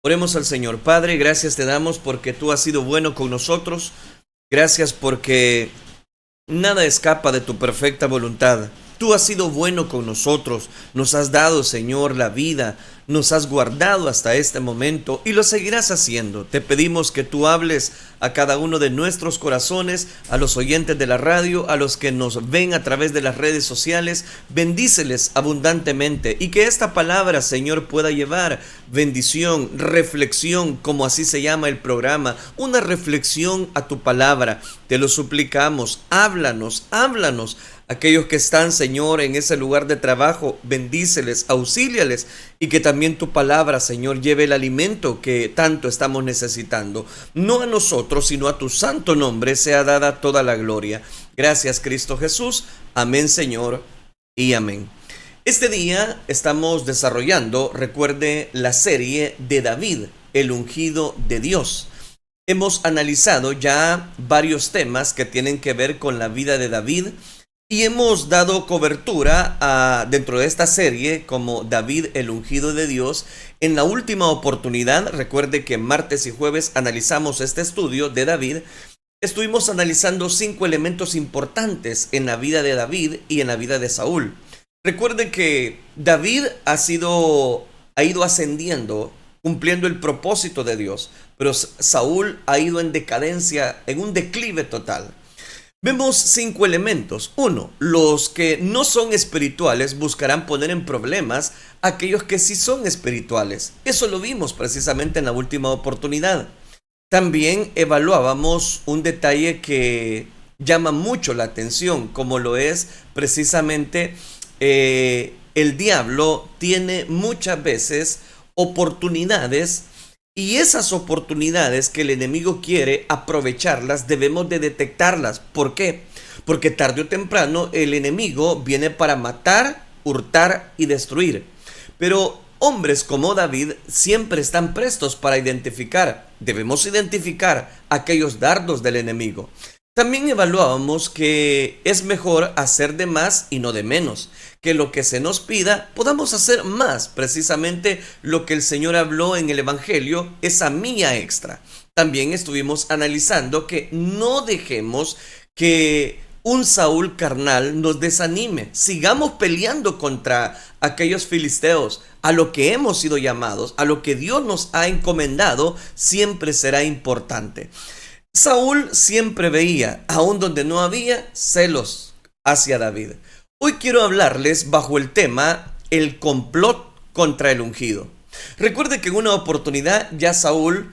Oremos al Señor. Padre, gracias te damos porque tú has sido bueno con nosotros. Gracias porque nada escapa de tu perfecta voluntad. Tú has sido bueno con nosotros. Nos has dado, Señor, la vida. Nos has guardado hasta este momento y lo seguirás haciendo. Te pedimos que tú hables a cada uno de nuestros corazones, a los oyentes de la radio, a los que nos ven a través de las redes sociales. Bendíceles abundantemente y que esta palabra, Señor, pueda llevar bendición, reflexión, como así se llama el programa, una reflexión a tu palabra. Te lo suplicamos. Háblanos, háblanos. Aquellos que están, Señor, en ese lugar de trabajo, bendíceles, auxíliales y que también tu palabra, Señor, lleve el alimento que tanto estamos necesitando. No a nosotros, sino a tu santo nombre sea dada toda la gloria. Gracias, Cristo Jesús. Amén, Señor, y amén. Este día estamos desarrollando, recuerde, la serie de David, el ungido de Dios. Hemos analizado ya varios temas que tienen que ver con la vida de David. Y hemos dado cobertura dentro de esta serie como David el ungido de Dios. En la última oportunidad, recuerde que martes y jueves analizamos este estudio de David. Estuvimos analizando 5 elementos importantes en la vida de David y en la vida de Saúl. Recuerde que David ha ido ascendiendo, cumpliendo el propósito de Dios, pero Saúl ha ido en decadencia, en un declive total. Vemos 5 elementos. 1. Los que no son espirituales buscarán poner en problemas a aquellos que sí son espirituales. Eso lo vimos precisamente en la última oportunidad. También evaluábamos un detalle que llama mucho la atención, como lo es precisamente el diablo tiene muchas veces oportunidades. Y esas oportunidades que el enemigo quiere aprovecharlas, debemos de detectarlas. ¿Por qué? Porque tarde o temprano el enemigo viene para matar, hurtar y destruir. Pero hombres como David siempre están prestos para identificar. Debemos identificar aquellos dardos del enemigo. También evaluábamos que es mejor hacer de más y no de menos, que lo que se nos pida podamos hacer más, precisamente lo que el Señor habló en el Evangelio, esa milla extra. También estuvimos analizando que no dejemos que un Saúl carnal nos desanime, sigamos peleando contra aquellos filisteos, a lo que hemos sido llamados, a lo que Dios nos ha encomendado, siempre será importante. Saúl siempre veía, aun donde no había, celos hacia David. Hoy quiero hablarles bajo el tema el complot contra el ungido. Recuerde que en una oportunidad ya Saúl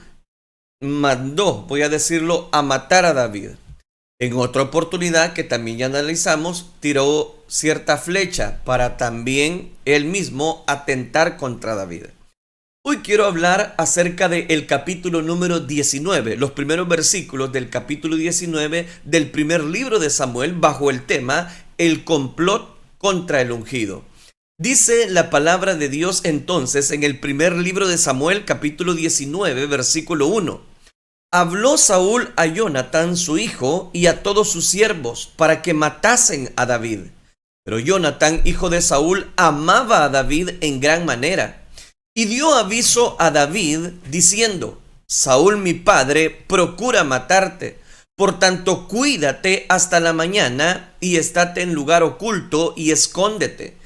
mandó, voy a decirlo, a matar a David. En otra oportunidad que también ya analizamos, tiró cierta flecha para también él mismo atentar contra David. Hoy quiero hablar acerca del capítulo número 19, los primeros versículos del capítulo 19 del primer libro de Samuel bajo el tema el complot contra el ungido. Dice la palabra de Dios entonces en el primer libro de Samuel capítulo 19 versículo 1. Habló Saúl a Jonatán su hijo y a todos sus siervos para que matasen a David. Pero Jonatán, hijo de Saúl, amaba a David en gran manera. Y dio aviso a David diciendo: Saúl mi padre procura matarte, por tanto cuídate hasta la mañana y estate en lugar oculto y escóndete.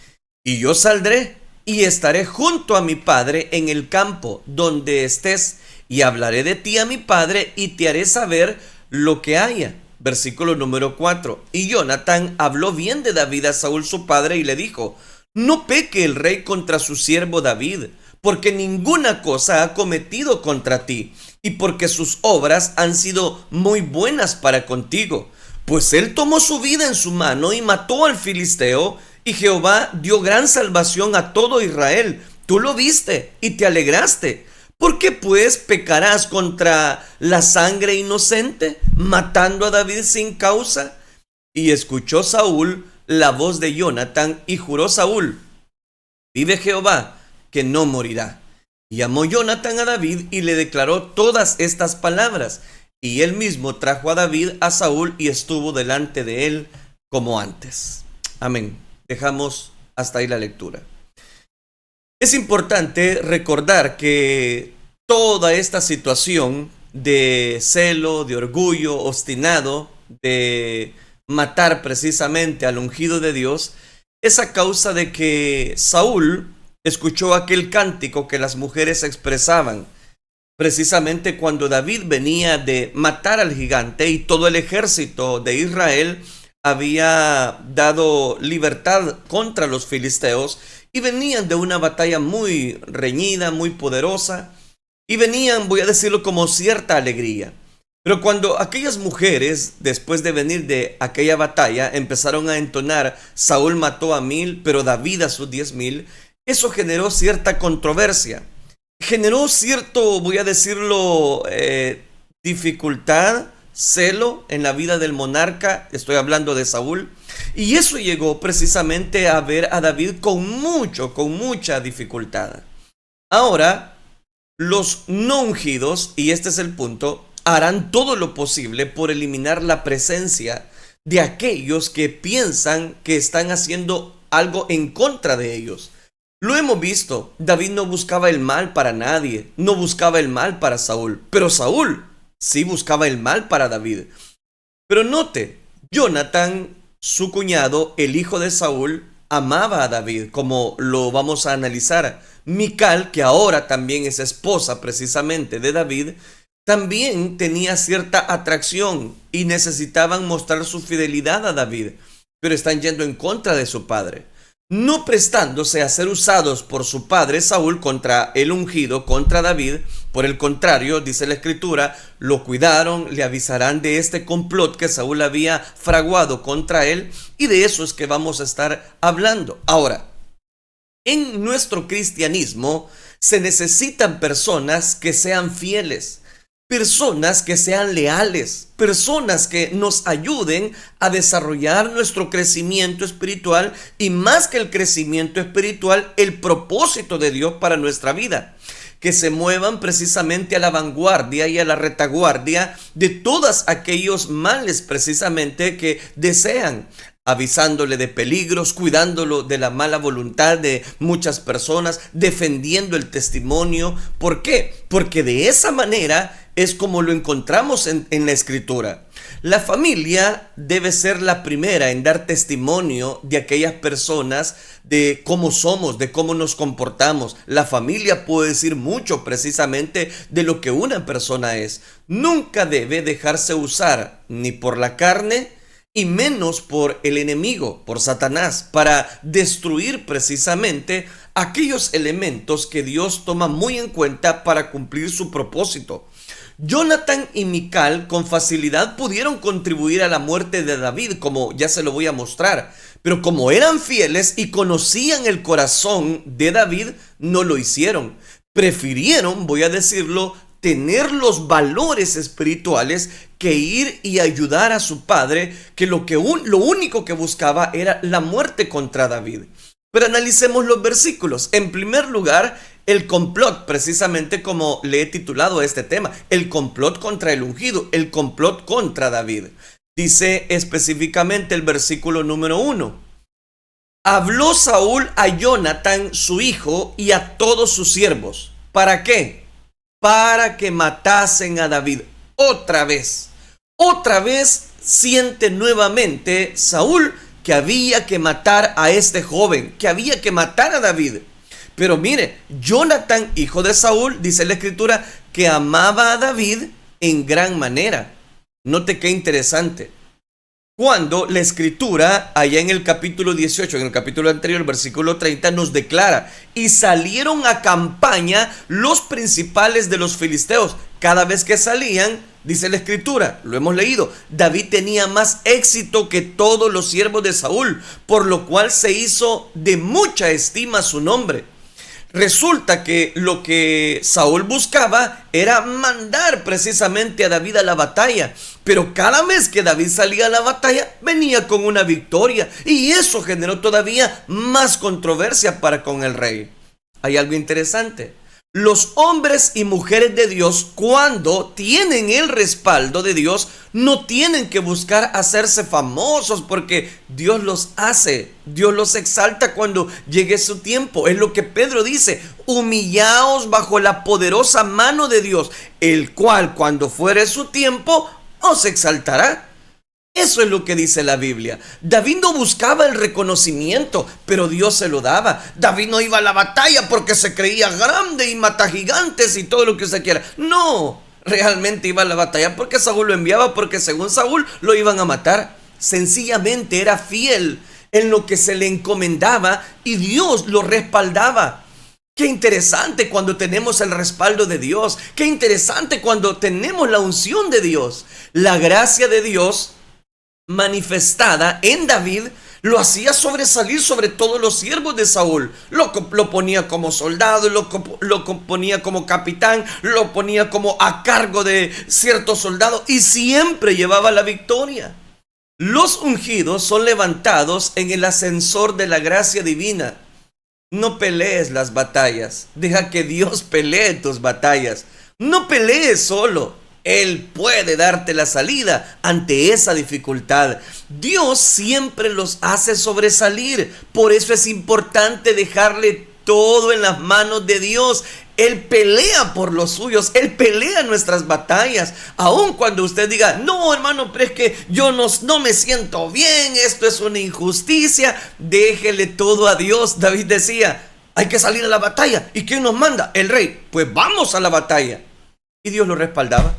Y yo saldré y estaré junto a mi padre en el campo donde estés y hablaré de ti a mi padre y te haré saber lo que haya. Versículo número 4. Y Jonatán habló bien de David a Saúl su padre y le dijo: No peque el rey contra su siervo David, porque ninguna cosa ha cometido contra ti, y porque sus obras han sido muy buenas para contigo. Pues él tomó su vida en su mano y mató al filisteo, y Jehová dio gran salvación a todo Israel. Tú lo viste y te alegraste. ¿Por qué pues pecarás contra la sangre inocente, matando a David sin causa? Y escuchó Saúl la voz de Jonatán, y juró Saúl: Vive Jehová, que no morirá. Y llamó Jonatán a David y le declaró todas estas palabras. Y él mismo trajo a David a Saúl y estuvo delante de él como antes. Amén. Dejamos hasta ahí la lectura. Es importante recordar que toda esta situación de celo, de orgullo, obstinado, de matar precisamente al ungido de Dios, es a causa de que Saúl escuchó aquel cántico que las mujeres expresaban, precisamente cuando David venía de matar al gigante y todo el ejército de Israel había dado libertad contra los filisteos y venían de una batalla muy reñida, muy poderosa, y venían, voy a decirlo, como cierta alegría. Pero cuando aquellas mujeres, después de venir de aquella batalla, empezaron a entonar: Saúl mató a 1000, pero David a sus 10,000, eso generó cierta controversia. Generó cierto, voy a decirlo, dificultad, celo en la vida del monarca, estoy hablando de Saúl, y eso llegó precisamente a ver a David con mucha dificultad. Ahora, los no ungidos, y este es el punto, harán todo lo posible por eliminar la presencia de aquellos que piensan que están haciendo algo en contra de ellos. Lo hemos visto, David no buscaba el mal para nadie, no buscaba el mal para Saúl, pero Saúl sí buscaba el mal para David. Pero note, Jonatán, su cuñado, el hijo de Saúl, amaba a David, como lo vamos a analizar. Mical, que ahora también es esposa precisamente de David, también tenía cierta atracción y necesitaban mostrar su fidelidad a David, pero están yendo en contra de su padre, no prestándose a ser usados por su padre Saúl contra el ungido, contra David. Por el contrario, dice la escritura, lo cuidaron, le avisarán de este complot que Saúl había fraguado contra él, y de eso es que vamos a estar hablando. Ahora, en nuestro cristianismo se necesitan personas que sean fieles, personas que sean leales, personas que nos ayuden a desarrollar nuestro crecimiento espiritual, y más que el crecimiento espiritual, el propósito de Dios para nuestra vida, que se muevan precisamente a la vanguardia y a la retaguardia de todos aquellos males precisamente que desean, avisándole de peligros, cuidándolo de la mala voluntad de muchas personas, defendiendo el testimonio. ¿Por qué? Porque de esa manera es como lo encontramos en la escritura. La familia debe ser la primera en dar testimonio de aquellas personas, de cómo somos, de cómo nos comportamos. La familia puede decir mucho precisamente de lo que una persona es. Nunca debe dejarse usar ni por la carne y menos por el enemigo, por Satanás, para destruir precisamente aquellos elementos que Dios toma muy en cuenta para cumplir su propósito. Jonatán y Mical con facilidad pudieron contribuir a la muerte de David, como ya se lo voy a mostrar, pero como eran fieles y conocían el corazón de David, no lo hicieron. Prefirieron, voy a decirlo, tener los valores espirituales que ir y ayudar a su padre, que lo único que buscaba era la muerte contra David. Pero analicemos los versículos. En primer lugar, el complot, precisamente como le he titulado a este tema, el complot contra el ungido, el complot contra David. Dice específicamente el versículo número 1. Habló Saúl a Jonatán, su hijo, y a todos sus siervos. ¿Para qué? Para que matasen a David. Otra vez siente nuevamente Saúl que había que matar a este joven, que había que matar a David. Pero mire, Jonatán, hijo de Saúl, dice la escritura, que amaba a David en gran manera. Note qué interesante. Cuando la escritura, allá en el capítulo 18, en el capítulo anterior, el versículo 30, nos declara: y salieron a campaña los principales de los filisteos. Cada vez que salían, dice la escritura, lo hemos leído, David tenía más éxito que todos los siervos de Saúl, por lo cual se hizo de mucha estima su nombre. Resulta que lo que Saúl buscaba era mandar precisamente a David a la batalla, pero cada vez que David salía a la batalla venía con una victoria, y eso generó todavía más controversia para con el rey. Hay algo interesante. Los hombres y mujeres de Dios, cuando tienen el respaldo de Dios, no tienen que buscar hacerse famosos, porque Dios los hace, Dios los exalta cuando llegue su tiempo. Es lo que Pedro dice: humillaos bajo la poderosa mano de Dios, el cual cuando fuere su tiempo os exaltará. Eso es lo que dice la Biblia. David no buscaba el reconocimiento, pero Dios se lo daba. David no iba a la batalla porque se creía grande y mata gigantes y todo lo que usted quiera. No, realmente iba a la batalla porque Saúl lo enviaba, porque según Saúl lo iban a matar. Sencillamente era fiel en lo que se le encomendaba y Dios lo respaldaba. Qué interesante cuando tenemos el respaldo de Dios. Qué interesante cuando tenemos la unción de Dios. La gracia de Dios manifestada en David lo hacía sobresalir sobre todos los siervos de Saúl. Lo ponía como soldado, lo ponía como capitán, lo ponía como a cargo de ciertos soldados y siempre llevaba la victoria. Los ungidos son levantados en el ascensor de la gracia divina. No pelees las batallas, deja que Dios pelee tus batallas. No pelees solo. Él puede darte la salida ante esa dificultad. Dios siempre los hace sobresalir. Por eso es importante dejarle todo en las manos de Dios. Él pelea por los suyos. Él pelea nuestras batallas. Aun cuando usted diga: no, hermano, pero es que yo no me siento bien, esto es una injusticia. Déjele todo a Dios. David decía: hay que salir a la batalla. ¿Y quién nos manda? El rey. Pues vamos a la batalla. Y Dios lo respaldaba.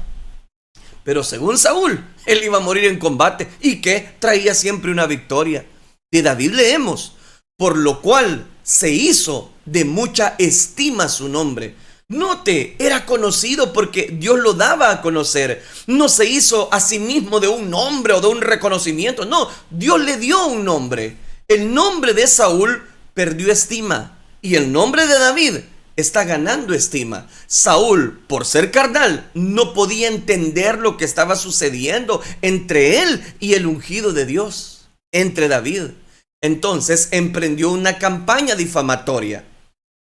Pero según Saúl, él iba a morir en combate y que traía siempre una victoria. De David leemos: por lo cual se hizo de mucha estima su nombre. Note, era conocido porque Dios lo daba a conocer. No se hizo a sí mismo de un nombre o de un reconocimiento. No, Dios le dio un nombre. El nombre de Saúl perdió estima y el nombre de David está ganando estima. Saúl, por ser carnal, no podía entender lo que estaba sucediendo entre él y el ungido de Dios, entre David. Entonces emprendió una campaña difamatoria,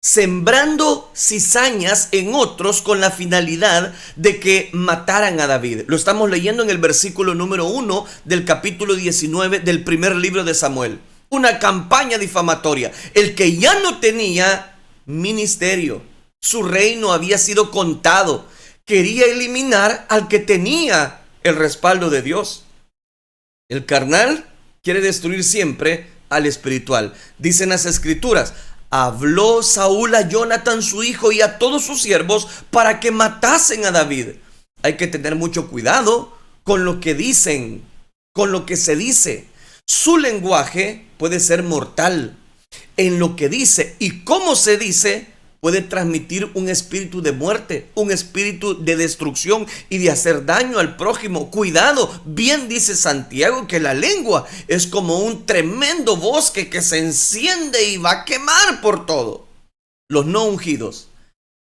sembrando cizañas en otros con la finalidad de que mataran a David. Lo estamos leyendo en el versículo número 1 del capítulo 19 del primer libro de Samuel. Una campaña difamatoria. El que ya no tenía ministerio, su reino había sido contado, quería eliminar al que tenía el respaldo de Dios. El carnal quiere destruir siempre al espiritual. Dicen las escrituras: habló Saúl a Jonatán su hijo y a todos sus siervos para que matasen a David. Hay que tener mucho cuidado con lo que dicen, con lo que se dice. Su lenguaje puede ser mortal. En lo que dice y cómo se dice puede transmitir un espíritu de muerte, un espíritu de destrucción y de hacer daño al prójimo. Cuidado, bien dice Santiago que la lengua es como un tremendo bosque que se enciende y va a quemar por todo. Los no ungidos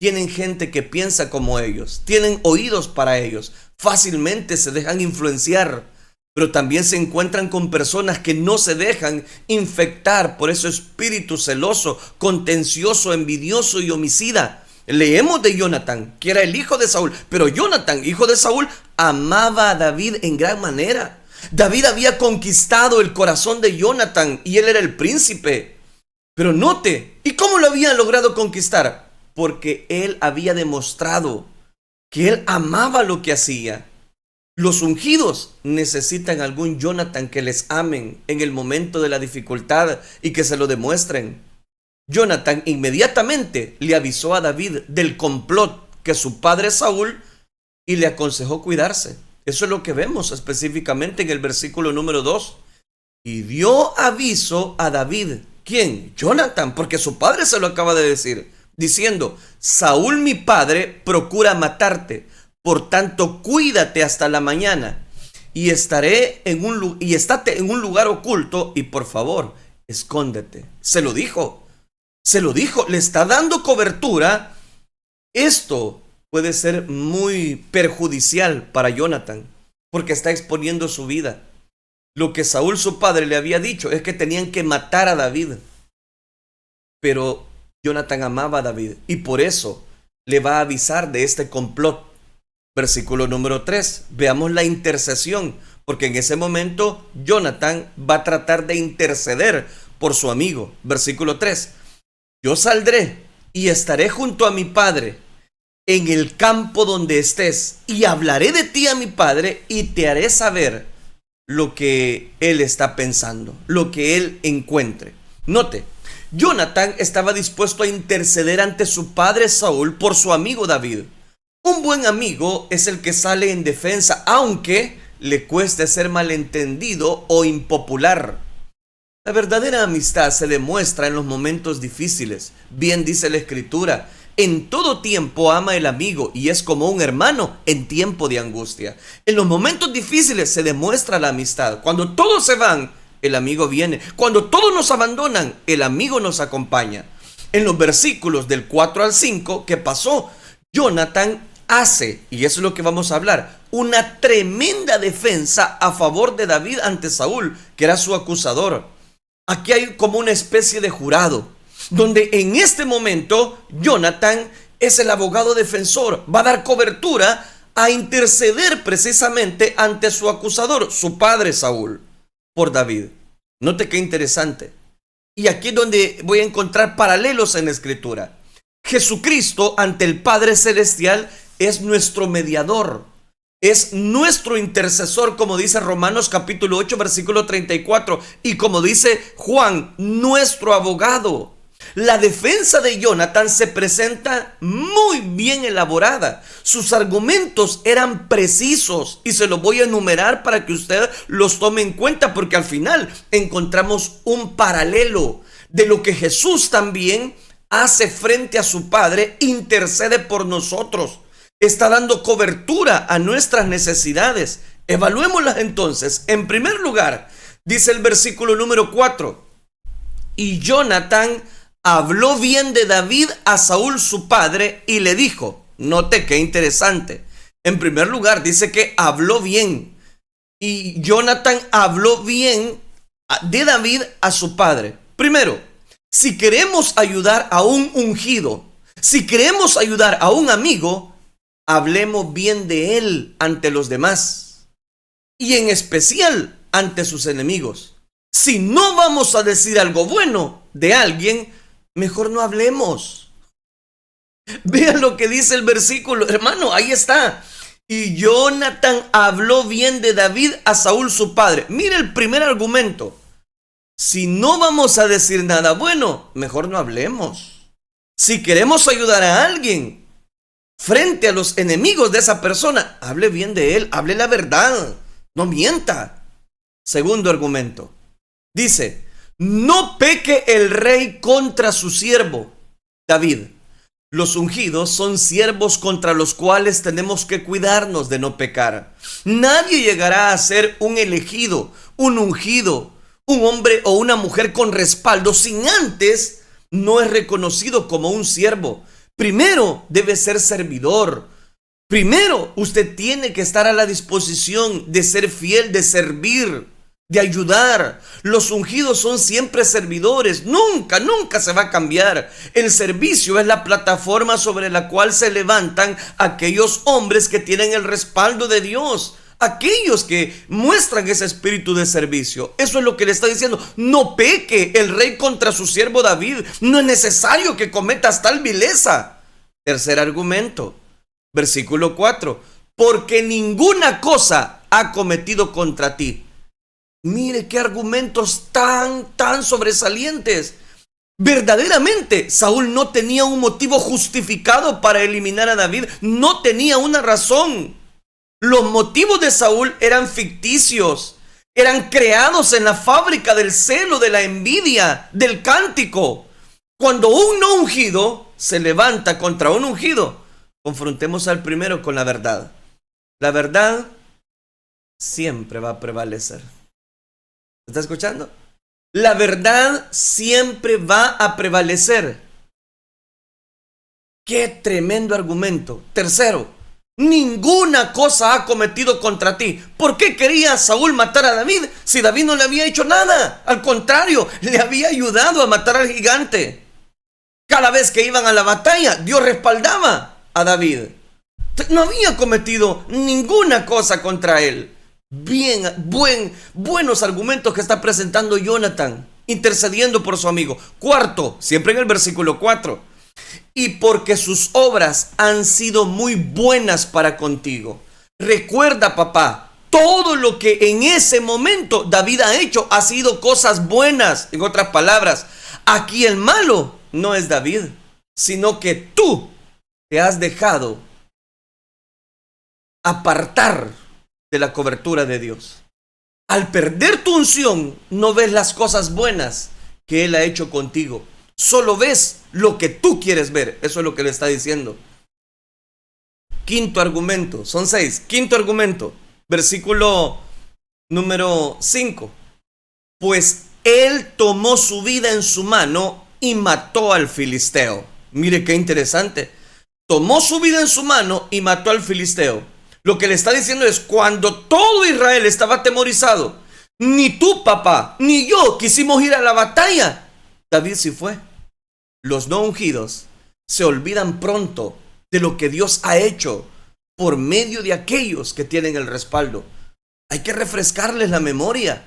tienen gente que piensa como ellos, tienen oídos para ellos, fácilmente se dejan influenciar. Pero también se encuentran con personas que no se dejan infectar por ese espíritu celoso, contencioso, envidioso y homicida. Leemos de Jonatán, que era el hijo de Saúl, pero Jonatán, hijo de Saúl, amaba a David en gran manera. David había conquistado el corazón de Jonatán y él era el príncipe. Pero note, ¿y cómo lo había logrado conquistar? Porque él había demostrado que él amaba lo que hacía. Los ungidos necesitan algún Jonatán que les amen en el momento de la dificultad y que se lo demuestren. Jonatán inmediatamente le avisó a David del complot que su padre Saúl y le aconsejó cuidarse. Eso es lo que vemos específicamente en el versículo número 2. Y dio aviso a David. ¿Quién? Jonatán, porque su padre se lo acaba de decir, diciendo: Saúl mi padre procura matarte. Por tanto, cuídate hasta la mañana y estate en un lugar oculto y por favor, escóndete. Se lo dijo, le está dando cobertura. Esto puede ser muy perjudicial para Jonatán porque está exponiendo su vida. Lo que Saúl, su padre, le había dicho es que tenían que matar a David. Pero Jonatán amaba a David y por eso le va a avisar de este complot. Versículo número 3. Veamos la intercesión, porque en ese momento Jonatán va a tratar de interceder por su amigo. Versículo 3. Yo saldré y estaré junto a mi padre en el campo donde estés, y hablaré de ti a mi padre y te haré saber lo que él está pensando, lo que él encuentre. Note, Jonatán estaba dispuesto a interceder ante su padre Saúl por su amigo David. Un buen amigo es el que sale en defensa, aunque le cueste ser malentendido o impopular. La verdadera amistad se demuestra en los momentos difíciles. Bien dice la Escritura: en todo tiempo ama el amigo y es como un hermano en tiempo de angustia. En los momentos difíciles se demuestra la amistad. Cuando todos se van, el amigo viene. Cuando todos nos abandonan, el amigo nos acompaña. En los versículos del 4 al 5, ¿qué pasó? Jonatán hace, y eso es lo que vamos a hablar, una tremenda defensa a favor de David ante Saúl, que era su acusador. Aquí hay como una especie de jurado, donde en este momento Jonatán es el abogado defensor, va a dar cobertura a interceder precisamente ante su acusador, su padre Saúl, por David. Note qué interesante. Y aquí es donde voy a encontrar paralelos en la Escritura. Jesucristo ante el Padre Celestial es nuestro mediador, es nuestro intercesor, como dice Romanos capítulo 8 versículo 34, y como dice Juan, nuestro abogado. La defensa de Jonatán se presenta muy bien elaborada. Sus argumentos eran precisos y se los voy a enumerar para que usted los tome en cuenta, porque al final encontramos un paralelo de lo que Jesús también hace frente a su Padre, intercede por nosotros, está dando cobertura a nuestras necesidades. Evaluémoslas entonces. En primer lugar, dice el versículo número 4, y Jonatán habló bien de David a Saúl su padre y le dijo. Note qué interesante. En primer lugar dice que habló bien, y Jonatán habló bien de David a su padre. Primero, si queremos ayudar a un ungido, si queremos ayudar a un amigo, hablemos bien de él ante los demás, y en especial ante sus enemigos. Si no vamos a decir algo bueno de alguien, mejor no hablemos. Vean lo que dice el versículo, hermano, ahí está. Y Jonatán habló bien de David a Saúl su padre. Mire el primer argumento. Si no vamos a decir nada bueno, mejor no hablemos. Si queremos ayudar a alguien frente a los enemigos de esa persona, hable bien de él, hable la verdad, no mienta. Segundo argumento, dice: no peque el rey contra su siervo David. Los ungidos son siervos contra los cuales tenemos que cuidarnos de no pecar. Nadie llegará a ser un elegido, un ungido, un hombre o una mujer con respaldo sin antes no es reconocido como un siervo. Primero debe ser servidor. Primero usted tiene que estar a la disposición de ser fiel, de servir, de ayudar. Los ungidos son siempre servidores. Nunca se va a cambiar. El servicio es la plataforma sobre la cual se levantan aquellos hombres que tienen el respaldo de Dios, aquellos que muestran ese espíritu de servicio. Eso es lo que le está diciendo. No peque el rey contra su siervo David. No es necesario que cometas tal vileza. Tercer argumento, versículo 4. Porque ninguna cosa ha cometido contra ti. Mire qué argumentos tan sobresalientes. Verdaderamente, Saúl no tenía un motivo justificado para eliminar a David. No tenía una razón. Los motivos de Saúl eran ficticios. Eran creados en la fábrica del celo, de la envidia, del cántico. Cuando un no ungido se levanta contra un ungido, confrontemos al primero con la verdad. La verdad siempre va a prevalecer. ¿Está escuchando? La verdad siempre va a prevalecer. ¡Qué tremendo argumento! Tercero, ninguna cosa ha cometido contra ti. ¿Por qué quería Saúl matar a David si David no le había hecho nada? Al contrario, le había ayudado a matar al gigante. Cada vez que iban a la batalla, Dios respaldaba a David. No había cometido ninguna cosa contra él. Buenos argumentos que está presentando Jonathan, intercediendo por su amigo. Cuarto, siempre en el versículo 4. Y porque sus obras han sido muy buenas para contigo. Recuerda, papá, todo lo que en ese momento David ha hecho ha sido cosas buenas. En otras palabras, aquí el malo no es David, sino que tú te has dejado apartar de la cobertura de Dios. Al perder tu unción, no ves las cosas buenas que Él ha hecho contigo. Solo ves lo que tú quieres ver. Eso es lo que le está diciendo. Quinto argumento, son 6. Quinto argumento, versículo número 5. Pues Él tomó su vida en su mano y mató al filisteo. Mire qué interesante. Tomó su vida en su mano y mató al filisteo. Lo que le está diciendo es, cuando todo Israel estaba atemorizado, ni tú, papá, ni yo quisimos ir a la batalla, David sí fue. Los no ungidos se olvidan pronto de lo que Dios ha hecho por medio de aquellos que tienen el respaldo. Hay que refrescarles la memoria.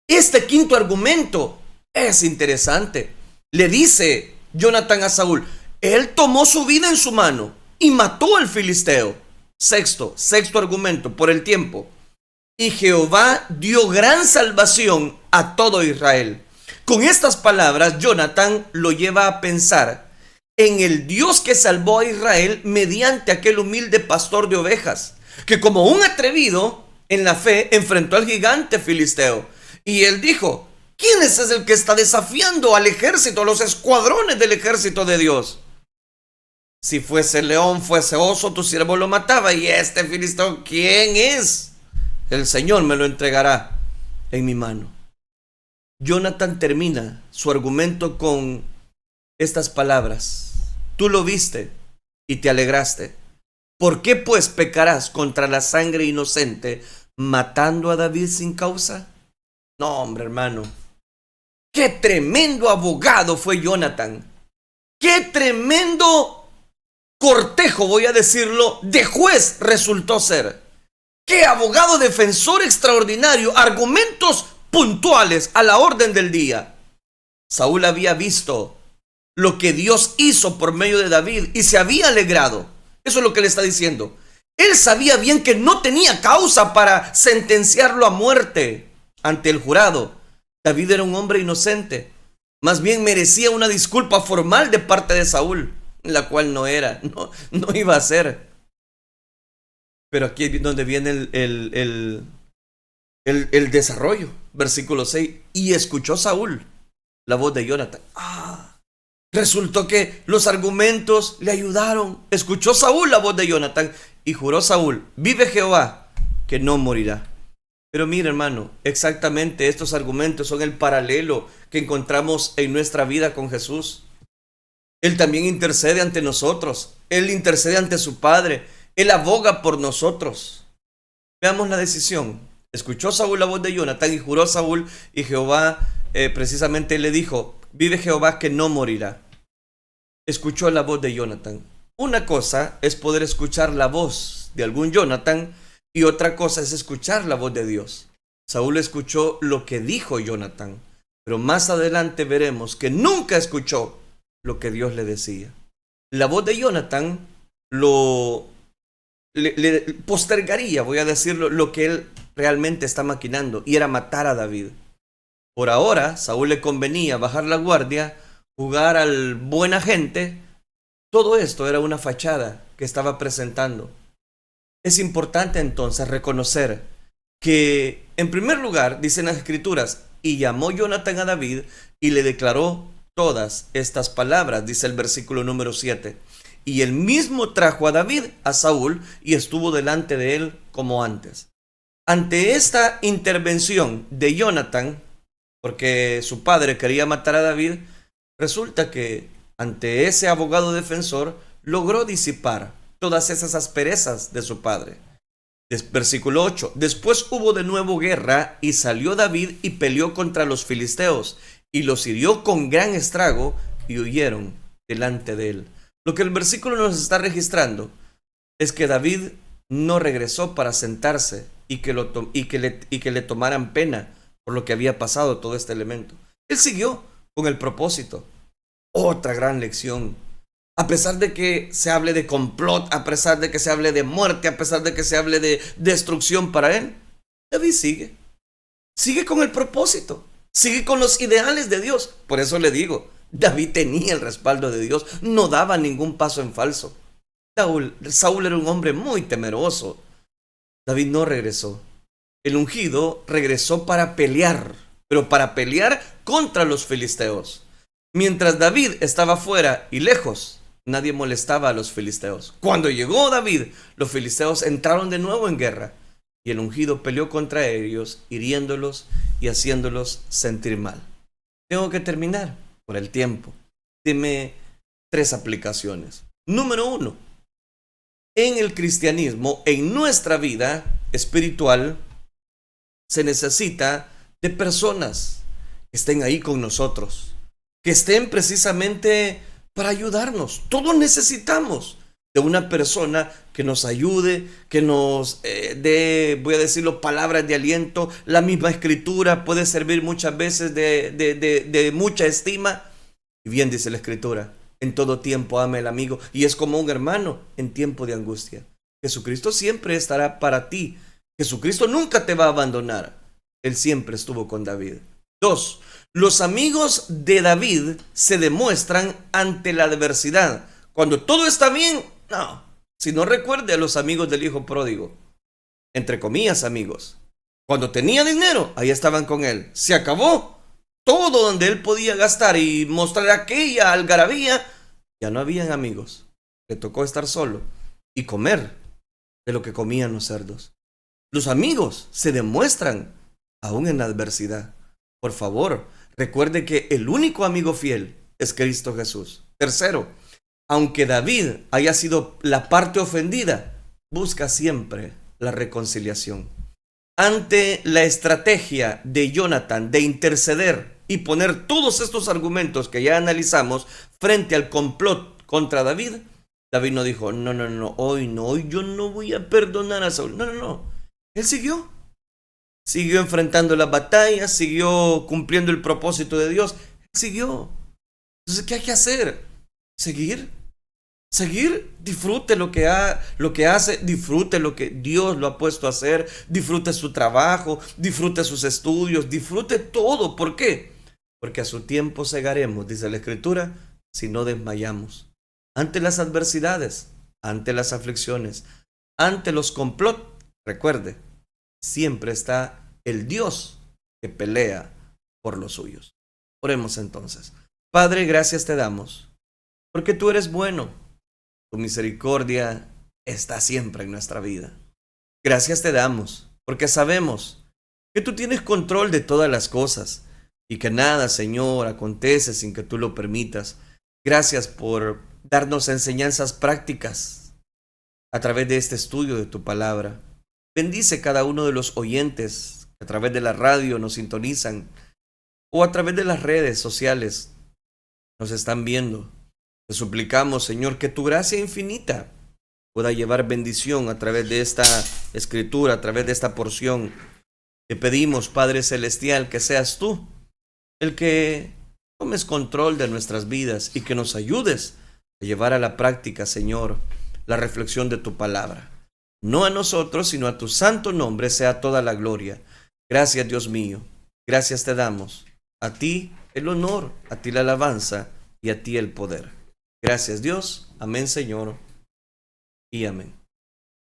Este quinto argumento es interesante. Le dice Jonathan a Saúl, él tomó su vida en su mano y mató al filisteo. Sexto argumento, por el tiempo. Y Jehová dio gran salvación a todo Israel. Con estas palabras, Jonathan lo lleva a pensar en el Dios que salvó a Israel mediante aquel humilde pastor de ovejas, que como un atrevido en la fe enfrentó al gigante filisteo. Y él dijo, ¿quién es el que está desafiando al ejército, a los escuadrones del ejército de Dios? Si fuese león, fuese oso, tu siervo lo mataba. Y este filisteo, ¿quién es? El Señor me lo entregará en mi mano. Jonathan termina su argumento con estas palabras. Tú lo viste y te alegraste. ¿Por qué pues pecarás contra la sangre inocente matando a David sin causa? No, hombre, hermano. Qué tremendo abogado fue Jonathan. Qué tremendo cortejo, voy a decirlo, de juez resultó ser. Qué abogado defensor extraordinario, argumentos puntuales a la orden del día. Saúl había visto lo que Dios hizo por medio de David y se había alegrado. Eso es lo que le está diciendo. Él sabía bien que no tenía causa para sentenciarlo a muerte ante el jurado. David era un hombre inocente. Más bien merecía una disculpa formal de parte de Saúl, la cual no iba a ser. Pero aquí es donde viene el desarrollo. Versículo 6. Y escuchó Saúl la voz de Jonathan. Resultó que los argumentos le ayudaron. Escuchó Saúl la voz de Jonathan y juró Saúl, vive Jehová, que no morirá. Pero mira, hermano, exactamente estos argumentos son el paralelo que encontramos en nuestra vida con Jesús. Él también intercede ante nosotros. Él intercede ante su Padre. Él aboga por nosotros. Veamos la decisión. Escuchó Saúl la voz de Jonathan y juró Saúl, y Jehová precisamente le dijo, vive Jehová que no morirá. Escuchó la voz de Jonathan. Una cosa es poder escuchar la voz de algún Jonathan y otra cosa es escuchar la voz de Dios. Saúl escuchó lo que dijo Jonathan, pero más adelante veremos que nunca escuchó lo que Dios le decía. La voz de Jonathan le postergaría, voy a decirlo, lo que él realmente está maquinando, y era matar a David. Por ahora, Saúl le convenía bajar la guardia, jugar al buen agente. Todo esto era una fachada que estaba presentando. Es importante entonces reconocer que, en primer lugar, dicen las Escrituras, y llamó Jonathan a David y le declaró todas estas palabras, dice el versículo número 7. Y él mismo trajo a David a Saúl y estuvo delante de él como antes. Ante esta intervención de Jonathan, porque su padre quería matar a David, resulta que ante ese abogado defensor logró disipar todas esas asperezas de su padre. Versículo 8. Después hubo de nuevo guerra y salió David y peleó contra los filisteos y los hirió con gran estrago y huyeron delante de él. Lo que el versículo nos está registrando es que David no regresó para sentarse y que le tomaran pena por lo que había pasado todo este elemento. Él siguió con el propósito. Otra gran lección. A pesar de que se hable de complot, a pesar de que se hable de muerte, a pesar de que se hable de destrucción para él, David sigue. Sigue con el propósito. Sigue con los ideales de Dios. Por eso le digo, David tenía el respaldo de Dios. No daba ningún paso en falso. Saúl era un hombre muy temeroso. David no regresó. El ungido regresó para pelear, pero para pelear contra los filisteos. Mientras David estaba fuera y lejos, nadie molestaba a los filisteos. Cuando llegó David, los filisteos entraron de nuevo en guerra y el ungido peleó contra ellos, hiriéndolos y haciéndolos sentir mal. Tengo que terminar por el tiempo. Dime 3 aplicaciones. Número 1. En el cristianismo, en nuestra vida espiritual, se necesita de personas que estén ahí con nosotros, que estén precisamente para ayudarnos. Todos necesitamos de una persona que nos ayude, que nos dé, voy a decirlo, palabras de aliento. La misma escritura puede servir muchas veces de mucha estima. Y bien dice la escritura, en todo tiempo ama el amigo, y es como un hermano en tiempo de angustia. Jesucristo siempre estará para ti. Jesucristo nunca te va a abandonar. Él siempre estuvo con David. 2. Los amigos de David se demuestran ante la adversidad. Cuando todo está bien, no. Si no, recuerde a los amigos del hijo pródigo. Entre comillas, amigos. Cuando tenía dinero, ahí estaban con él. Se acabó todo donde él podía gastar y mostrar aquella algarabía. Ya no habían amigos. Le tocó estar solo y comer de lo que comían los cerdos. Los amigos se demuestran aún en la adversidad. Por favor, recuerde que el único amigo fiel es Cristo Jesús. 3. Aunque David haya sido la parte ofendida, busca siempre la reconciliación. Ante la estrategia de Jonathan de interceder y poner todos estos argumentos que ya analizamos frente al complot contra David, David no dijo, no, hoy yo no voy a perdonar a Saúl. No. Él siguió enfrentando las batallas, siguió cumpliendo el propósito de Dios, siguió. Entonces, ¿qué hay que hacer? Seguir, disfrute lo que hace, disfrute lo que Dios lo ha puesto a hacer, disfrute su trabajo, disfrute sus estudios, disfrute todo. ¿Por qué? Porque a su tiempo segaremos, dice la Escritura, si no desmayamos. Ante las adversidades, ante las aflicciones, ante los complots, recuerde, siempre está el Dios que pelea por los suyos. Oremos entonces. Padre, gracias te damos, porque tú eres bueno. Tu misericordia está siempre en nuestra vida. Gracias te damos, porque sabemos que tú tienes control de todas las cosas y que nada, Señor, acontece sin que tú lo permitas. Gracias por darnos enseñanzas prácticas a través de este estudio de tu palabra. Bendice cada uno de los oyentes que a través de la radio nos sintonizan o a través de las redes sociales nos están viendo. Te suplicamos, Señor, que tu gracia infinita pueda llevar bendición a través de esta escritura, a través de esta porción. Te pedimos, Padre Celestial, que seas tú el que tomes control de nuestras vidas y que nos ayudes a llevar a la práctica, Señor, la reflexión de tu palabra. No a nosotros, sino a tu santo nombre sea toda la gloria. Gracias, Dios mío. Gracias te damos. A ti el honor, a ti la alabanza y a ti el poder. Gracias, Dios. Amén, Señor. Y amén.